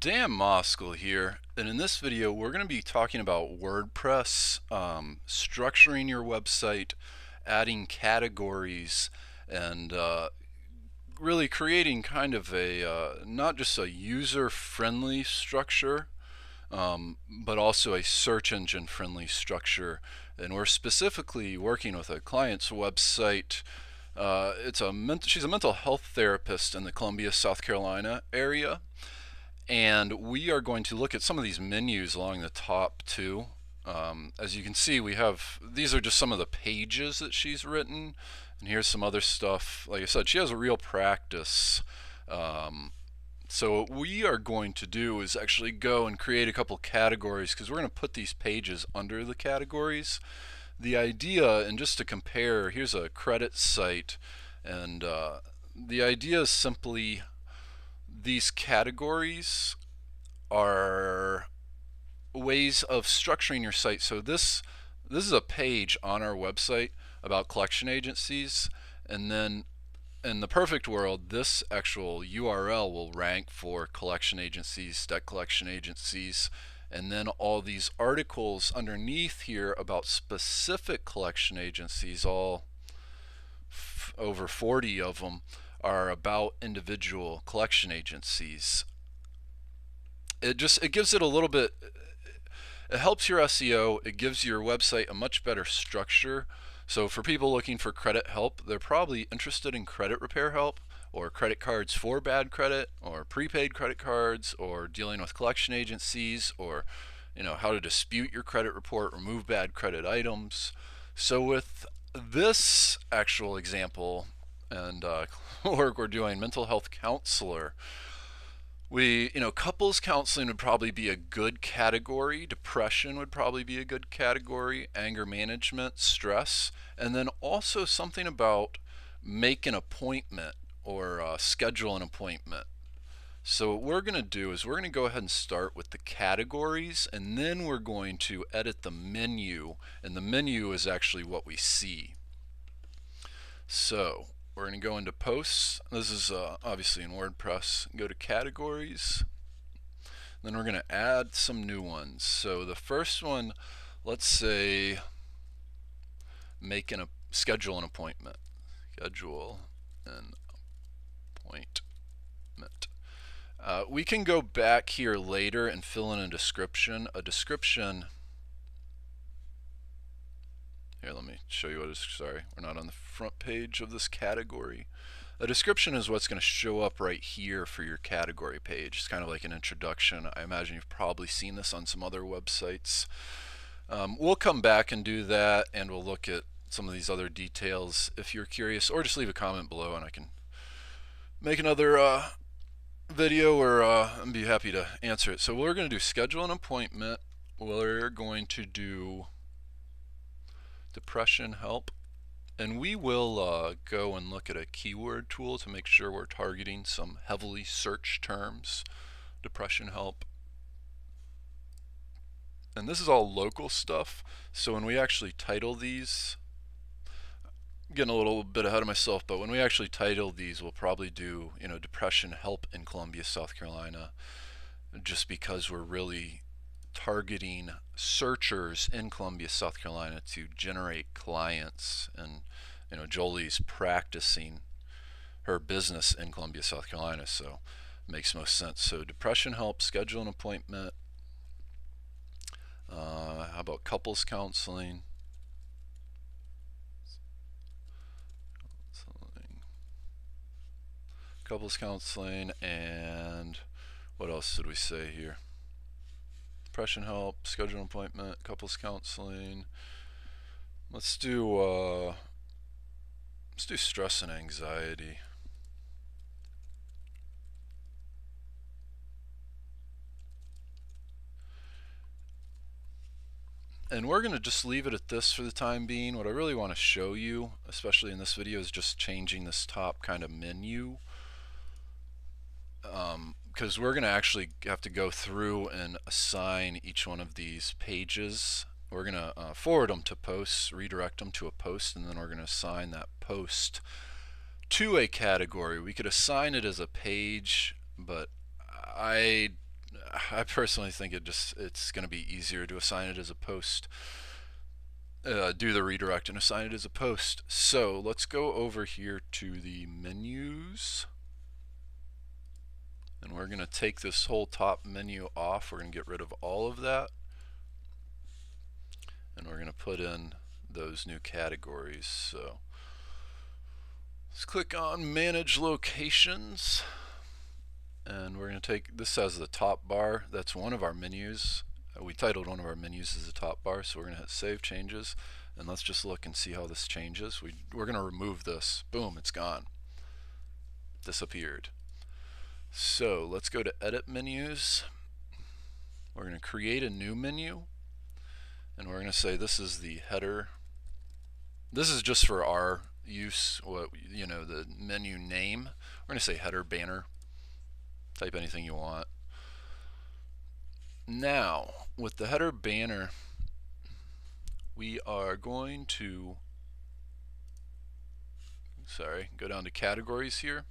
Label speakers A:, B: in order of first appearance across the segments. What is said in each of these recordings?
A: Dan Moskal here, and in this video we're going to be talking about WordPress, structuring your website, adding categories, and really creating kind of a not just a user-friendly structure, but also a search engine friendly structure. And we're specifically working with a client's website. She's a mental health therapist in the Columbia, South Carolina area. And we are going to look at some of these menus along the top too. As you can see, these are just some of the pages that she's written, and here's some other stuff. Like I said, she has a real practice. So what we are going to do is actually go and create a couple categories, because we're going to put these pages under the categories. The idea, and just to compare, here's a credit site, and the idea is simply these categories are ways of structuring your site. So this is a page on our website about collection agencies, and then in the perfect world, this actual URL will rank for collection agencies, debt collection agencies, and then all these articles underneath here about specific collection agencies, all over 40 of them, are about individual collection agencies. It gives it a little bit, it helps your SEO, it gives your website a much better structure. So for people looking for credit help, they're probably interested in credit repair help, or credit cards for bad credit, or prepaid credit cards, or dealing with collection agencies, or how to dispute your credit report, remove bad credit items. So with this actual example and work we're doing, mental health counselor, couples counseling would probably be a good category, depression would probably be a good category, anger management, stress, and then also something about make an appointment or schedule an appointment. So what we're going to do is we're going to go ahead and start with the categories, and then we're going to edit the menu, and the menu is actually what we see. So we're going to go into posts. This is obviously in WordPress. Go to categories. Then we're going to add some new ones. So the first one, let's say schedule an appointment. Schedule an appointment. We can go back here later and fill in a description. Here, let me show you what is, sorry, we're not on the front page of this category. A description is what's going to show up right here for your category page. It's kind of like an introduction. I imagine you've probably seen this on some other websites. We'll come back and do that, and we'll look at some of these other details if you're curious, or just leave a comment below and I can make another video, or I'd be happy to answer it. So we're going to do schedule an appointment. We're going to do depression help, and we will go and look at a keyword tool to make sure we're targeting some heavily searched terms. Depression help, and this is all local stuff, so when we actually title these, I'm getting a little bit ahead of myself, but when we actually title these, we'll probably do depression help in Columbia, South Carolina, just because we're really targeting searchers in Columbia, South Carolina to generate clients. And Jolie's practicing her business in Columbia, South Carolina, so it makes most sense. So depression help, schedule an appointment. How about couples counseling? Couples counseling, and what else did we say here? Depression help, schedule an appointment, couples counseling. Let's do stress and anxiety. And we're going to just leave it at this for the time being. What I really want to show you, especially in this video, is just changing this top kind of menu. Because we're going to actually have to go through and assign each one of these pages. We're going to forward them to posts, redirect them to a post, and then we're going to assign that post to a category. We could assign it as a page, but I personally think it's going to be easier to assign it as a post. Do the redirect and assign it as a post. So let's go over here to the menus, and we're going to take this whole top menu off. We're going to get rid of all of that, and we're going to put in those new categories. So let's click on manage locations, and we're going to take this as the top bar. That's one of our menus. We titled one of our menus as a top bar, so we're going to hit save changes, and let's just look and see how this changes. We're going to remove this. Boom, it's gone. Disappeared. So let's go to edit menus. We're going to create a new menu, and we're going to say this is the header. This is just for our use, the menu name. We're going to say header banner. Type anything you want. Now, with the header banner, we are going to, go down to categories here.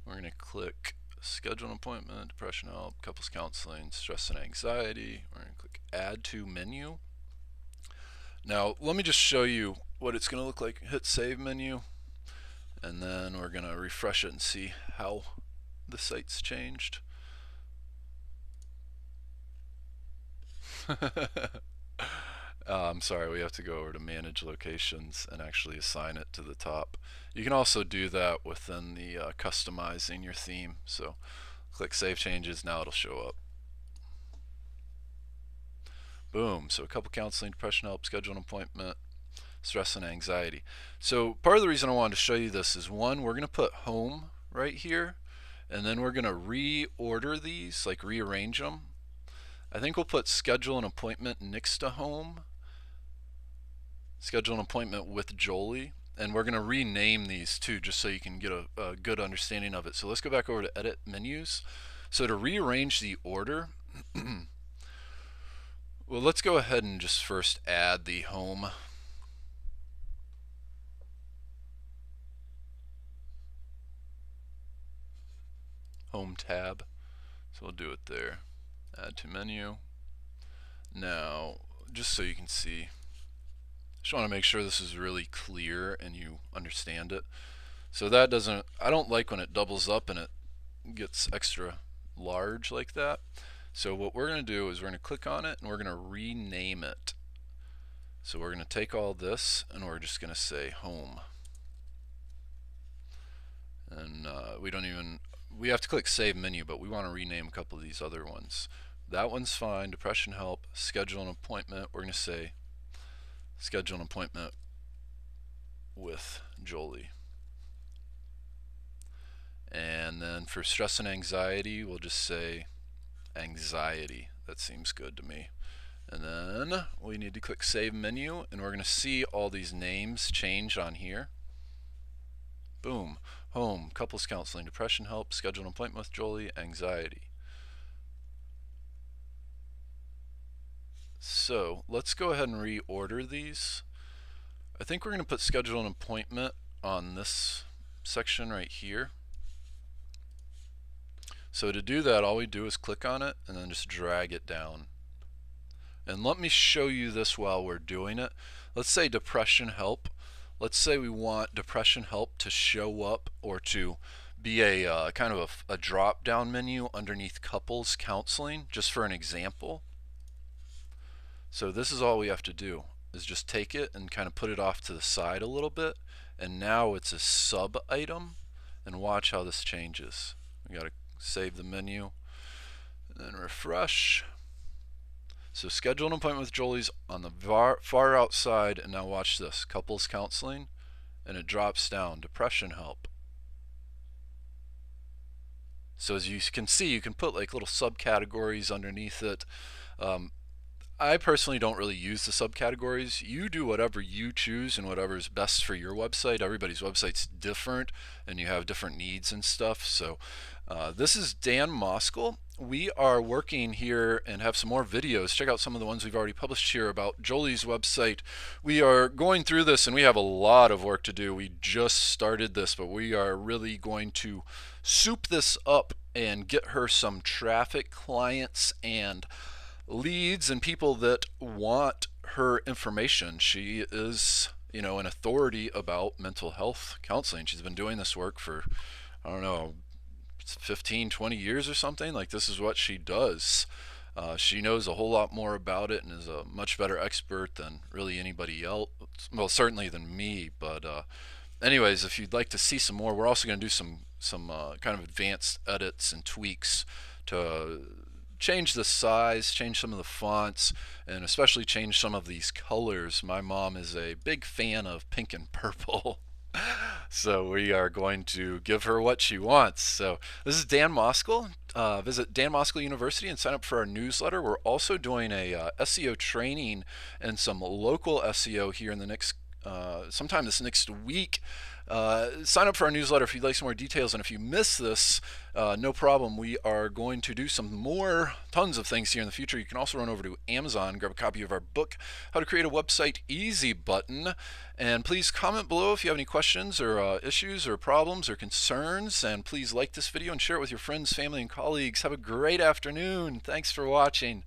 A: We're going to click schedule an appointment, depression help, couples counseling, stress and anxiety. We're going to click add to menu. Now, let me just show you what it's going to look like. Hit save menu, and then we're going to refresh it and see how the site's changed. I'm sorry, we have to go over to manage locations and actually assign it to the top. You can also do that within the customizing your theme. So click save changes, now it'll show up. Boom, so couple counseling, depression help, schedule an appointment, stress and anxiety. So part of the reason I wanted to show you this is, one, we're going to put home right here, and then we're going to reorder these, like rearrange them. I think we'll put schedule an appointment next to home, schedule an appointment with Jolie, and we're going to rename these too, just so you can get a good understanding of it. So let's go back over to edit menus. So to rearrange the order, well, let's go ahead and just first add the home. Home tab. So we'll do it there. Add to menu. Now, just so you can see, just want to make sure this is really clear and you understand it. So that doesn't, I don't like when it doubles up and it gets extra large like that. So what we're going to do is we're going to click on it and we're going to rename it. So we're going to take all this and we're just going to say home. And we have to click save menu, but we want to rename a couple of these other ones. That one's fine, depression help, schedule an appointment. We're going to say schedule an appointment with Jolie. And then for stress and anxiety, we'll just say anxiety. That seems good to me. And then we need to click save menu, and we're going to see all these names change on here. Boom. Home, couples counseling, depression help, schedule an appointment with Jolie, anxiety. So let's go ahead and reorder these. I think we're going to put schedule an appointment on this section right here. So to do that, all we do is click on it and then just drag it down. And let me show you this while we're doing it. Let's say depression help. Let's say we want depression help to show up or to be a kind of a drop down menu underneath couples counseling, just for an example. So this is all we have to do, is just take it and kind of put it off to the side a little bit, and now it's a sub item, and watch how this changes. We got to save the menu and then refresh. So schedule an appointment with Jolie's on the far outside, and now watch this, couples counseling, and it drops down, depression help. So as you can see, you can put like little subcategories underneath it. I personally don't really use the subcategories. You do whatever you choose and whatever is best for your website. Everybody's website's different and you have different needs and stuff. So this is Dan Moskal. We are working here and have some more videos. Check out some of the ones we've already published here about Jolie's website. We are going through this and we have a lot of work to do. We just started this, but we are really going to soup this up and get her some traffic, clients, and leads and people that want her information. She is, an authority about mental health counseling. She's been doing this work for, I don't know, 15, 20 years or something. Like, this is what she does. She knows a whole lot more about it and is a much better expert than really anybody else. Well, certainly than me. But anyways, if you'd like to see some more, we're also going to do some kind of advanced edits and tweaks to change the size, change some of the fonts, and especially change some of these colors. My mom is a big fan of pink and purple. So we are going to give her what she wants. So this is Dan Moskal. Visit Dan Moskal University and sign up for our newsletter. We're also doing a SEO training and some local SEO here in the next sometime this next week. Sign up for our newsletter if you'd like some more details, and if you miss this, no problem. We are going to do tons of things here in the future. You can also run over to Amazon, grab a copy of our book, How to Create a Website Easy button, and please comment below if you have any questions or issues or problems or concerns, and please like this video and share it with your friends, family, and colleagues. Have a great afternoon. Thanks for watching.